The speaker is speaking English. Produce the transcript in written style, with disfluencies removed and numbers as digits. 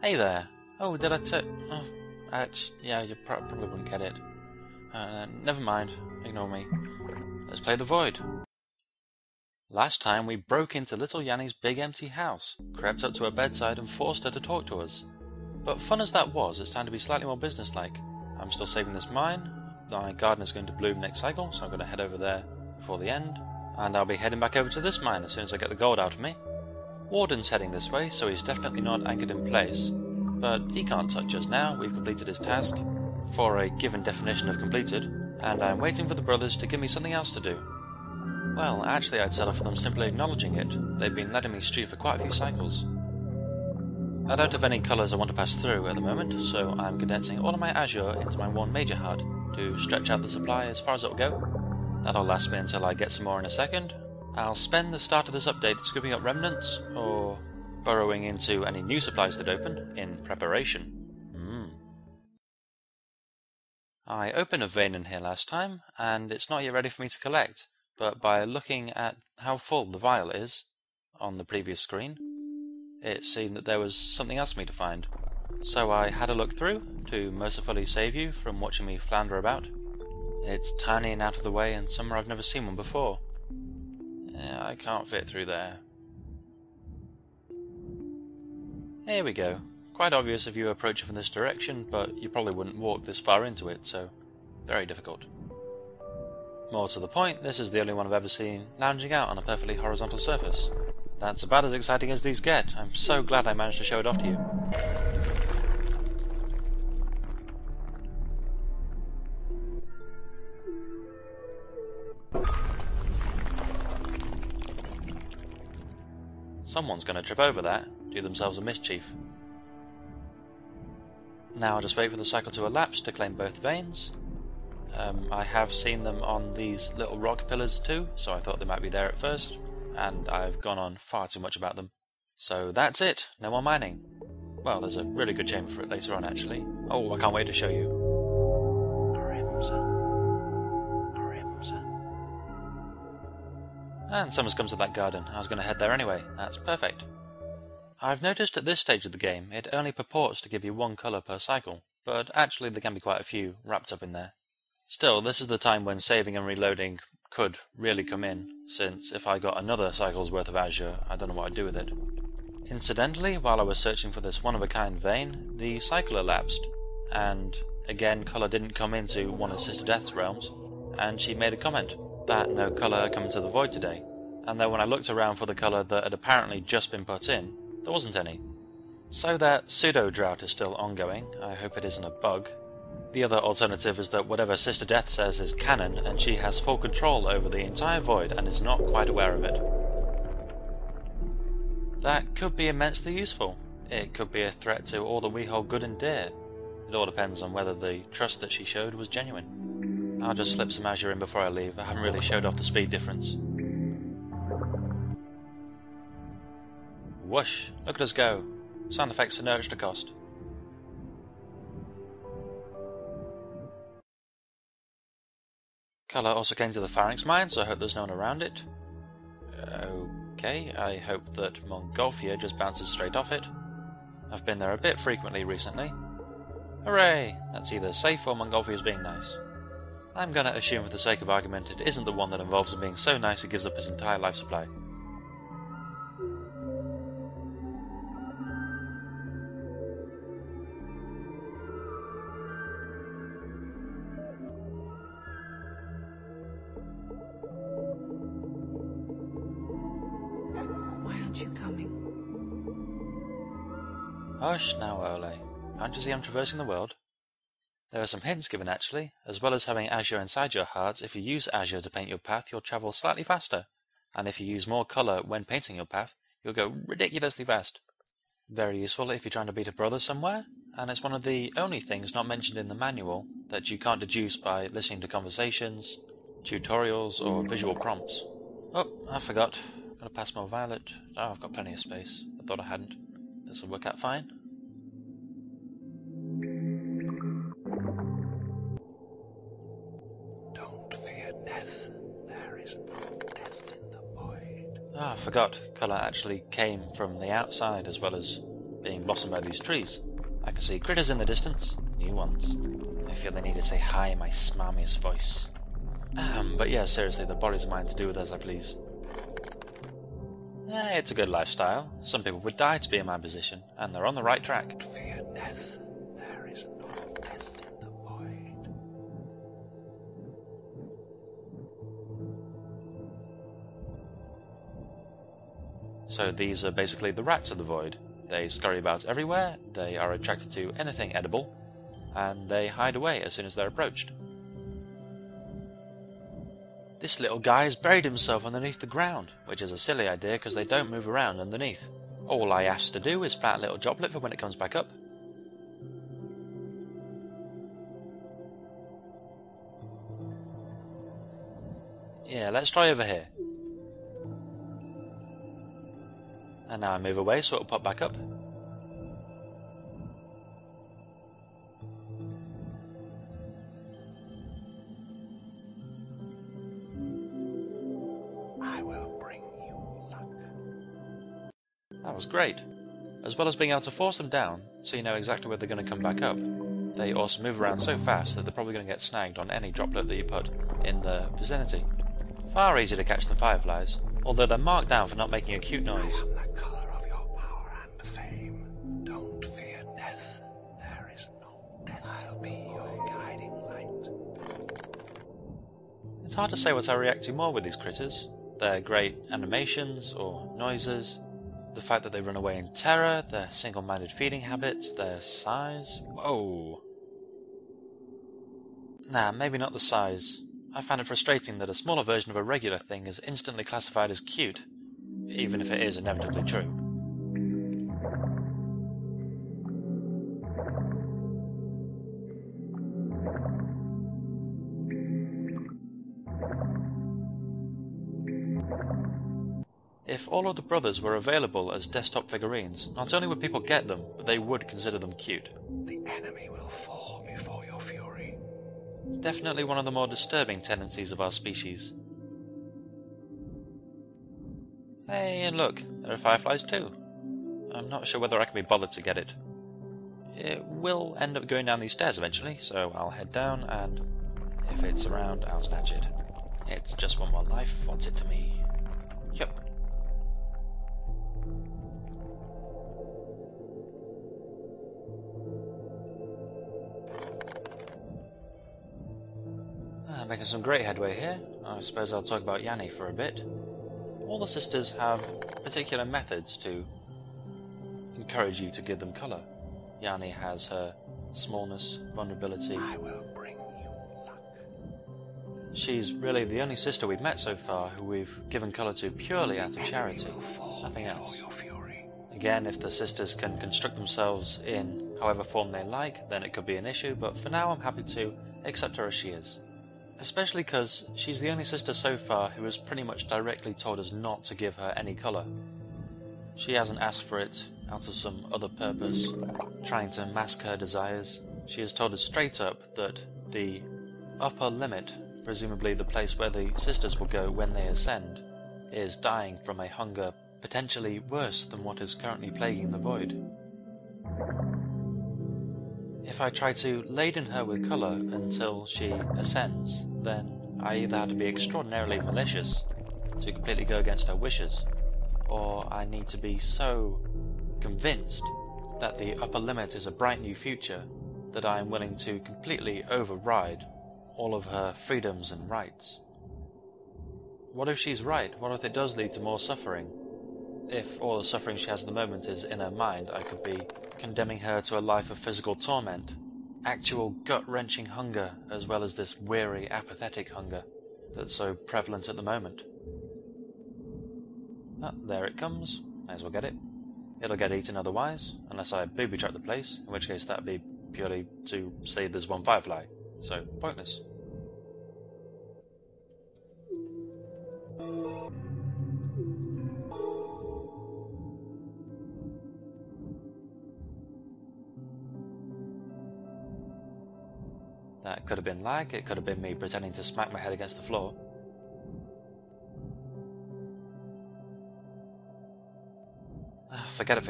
Hey there. Oh, did I oh, yeah, you probably wouldn't get it. Never mind. Ignore me. Let's play the Void. Last time we broke into little Yanni's big empty house, crept up to her bedside and forced her to talk to us. But fun as that was, it's time to be slightly more businesslike. I'm still saving this mine. My garden is going to bloom next cycle, so I'm going to head over there before the end. And I'll be heading back over to this mine as soon as I get the gold out of me. Warden's heading this way, so he's definitely not anchored in place. But he can't touch us now. We've completed his task, for a given definition of completed, and I'm waiting for the brothers to give me something else to do. Well, actually I'd settle for them simply acknowledging it. They've been letting me stew for quite a few cycles. I don't have any colours I want to pass through at the moment, so I'm condensing all of my azure into my one major HUD to stretch out the supply as far as it'll go. That'll last me until I get some more in a second. I'll spend the start of this update scooping up remnants, or burrowing into any new supplies that open, in preparation. I opened a vein in here last time, and it's not yet ready for me to collect, but by looking at how full the vial is, on the previous screen, it seemed that there was something else for me to find. So I had a look through, to mercifully save you from watching me flounder about. It's tiny and out of the way, and somewhere I've never seen one before. I can't fit through there. Here we go. Quite obvious if you approach it from this direction, but you probably wouldn't walk this far into it, so very difficult. More to the point, this is the only one I've ever seen lounging out on a perfectly horizontal surface. That's about as exciting as these get. I'm so glad I managed to show it off to you. Someone's going to trip over that, do themselves a mischief. Now I'll just wait for the cycle to elapse to claim both veins. I have seen them on these little rock pillars too, so I thought they might be there at first, and I've gone on far too much about them. So that's it, no more mining. Well, there's a really good chamber for it later on actually. Oh, I can't wait to show you. And summer's come to that garden. I was going to head there anyway. That's perfect. I've noticed at this stage of the game it only purports to give you one colour per cycle, but actually there can be quite a few wrapped up in there. Still, this is the time when saving and reloading could really come in, since if I got another cycle's worth of azure, I don't know what I'd do with it. Incidentally, while I was searching for this one-of-a-kind vein, the cycle elapsed, and again colour didn't come into one of Sister Death's realms, and she made a comment that no colour had come into the Void today, and then when I looked around for the colour that had apparently just been put in, there wasn't any. So that pseudo-drought is still ongoing. I hope it isn't a bug. The other alternative is that whatever Sister Death says is canon, and she has full control over the entire Void and is not quite aware of it. That could be immensely useful. It could be a threat to all that we hold good and dear. It all depends on whether the trust that she showed was genuine. I'll just slip some azure in before I leave. I haven't really showed off the speed difference. Whoosh! Look at us go. Sound effects for no extra cost. Colour also came to the Pharynx mine, so I hope there's no one around it. Okay, I hope that Montgolfier just bounces straight off it. I've been there a bit frequently recently. Hooray! That's either safe or Montgolfier's being nice. I'm gonna assume for the sake of argument it isn't the one that involves him being so nice he gives up his entire life supply. Why aren't you coming? Hush now, Ole. Can't you see I'm traversing the world? There are some hints given actually. As well as having azure inside your hearts, if you use azure to paint your path, you'll travel slightly faster. And if you use more colour when painting your path, you'll go ridiculously fast. Very useful if you're trying to beat a brother somewhere, and it's one of the only things not mentioned in the manual that you can't deduce by listening to conversations, tutorials, or visual prompts. Oh, I forgot. Gotta pass more violet. Oh, I've got plenty of space. I thought I hadn't. This will work out fine. Don't fear death. There is no death in the void. Ah, I forgot. Colour actually came from the outside as well as being blossom by these trees. I can see critters in the distance, new ones. I feel the need to say hi in my smarmiest voice. But yeah, seriously, the body's mine to do with as I please. It's a good lifestyle. Some people would die to be in my position, and they're on the right track. Fear death. There is no death in the void. So these are basically the rats of the void. They scurry about everywhere, they are attracted to anything edible, and they hide away as soon as they're approached. This little guy has buried himself underneath the ground, which is a silly idea because they don't move around underneath. All I ask to do is plant a little droplet for when it comes back up. Yeah, let's try over here. And now I move away so it'll pop back up. I will bring you luck. That was great. As well as being able to force them down, so you know exactly where they're going to come back up, they also move around so fast that they're probably going to get snagged on any droplet that you put in the vicinity. Far easier to catch than fireflies, although they're marked down for not making a cute noise. I am the colour of your power and fame. Don't fear death. There is no death. I'll be your guiding light. It's hard to say what I react to more with these critters. Their great animations or noises, the fact that they run away in terror, their single-minded feeding habits, their size. Whoa! Nah, maybe not the size. I find it frustrating that a smaller version of a regular thing is instantly classified as cute, even if it is inevitably true. If all of the brothers were available as desktop figurines, not only would people get them, but they would consider them cute. The enemy will fall before your fury. Definitely one of the more disturbing tendencies of our species. Hey, and look, there are fireflies too. I'm not sure whether I can be bothered to get it. It will end up going down these stairs eventually, so I'll head down and if it's around, I'll snatch it. It's just one more life, what's it to me? Yup. Making some great headway here. I suppose I'll talk about Yanni for a bit. All the sisters have particular methods to encourage you to give them colour. Yanni has her smallness, vulnerability. I will bring you luck. She's really the only sister we've met so far who we've given colour to purely out of charity, nothing else. Again, if the sisters can construct themselves in however form they like, then it could be an issue, but for now I'm happy to accept her as she is. Especially because she's the only sister so far who has pretty much directly told us not to give her any colour. She hasn't asked for it out of some other purpose, trying to mask her desires. She has told us straight up that the upper limit, presumably the place where the sisters will go when they ascend, is dying from a hunger potentially worse than what is currently plaguing the void. If I try to laden her with colour until she ascends, then I either have to be extraordinarily malicious to completely go against her wishes, or I need to be so convinced that the upper limit is a bright new future that I am willing to completely override all of her freedoms and rights. What if she's right? What if it does lead to more suffering? If all the suffering she has at the moment is in her mind, I could be condemning her to a life of physical torment, actual gut-wrenching hunger, as well as this weary, apathetic hunger that's so prevalent at the moment. Ah, there it comes. May as well get it. It'll get eaten otherwise, unless I booby-trap the place, in which case that'd be purely to say there's one firefly, so pointless. That could have been lag, it could have been me pretending to smack my head against the floor. Forget it.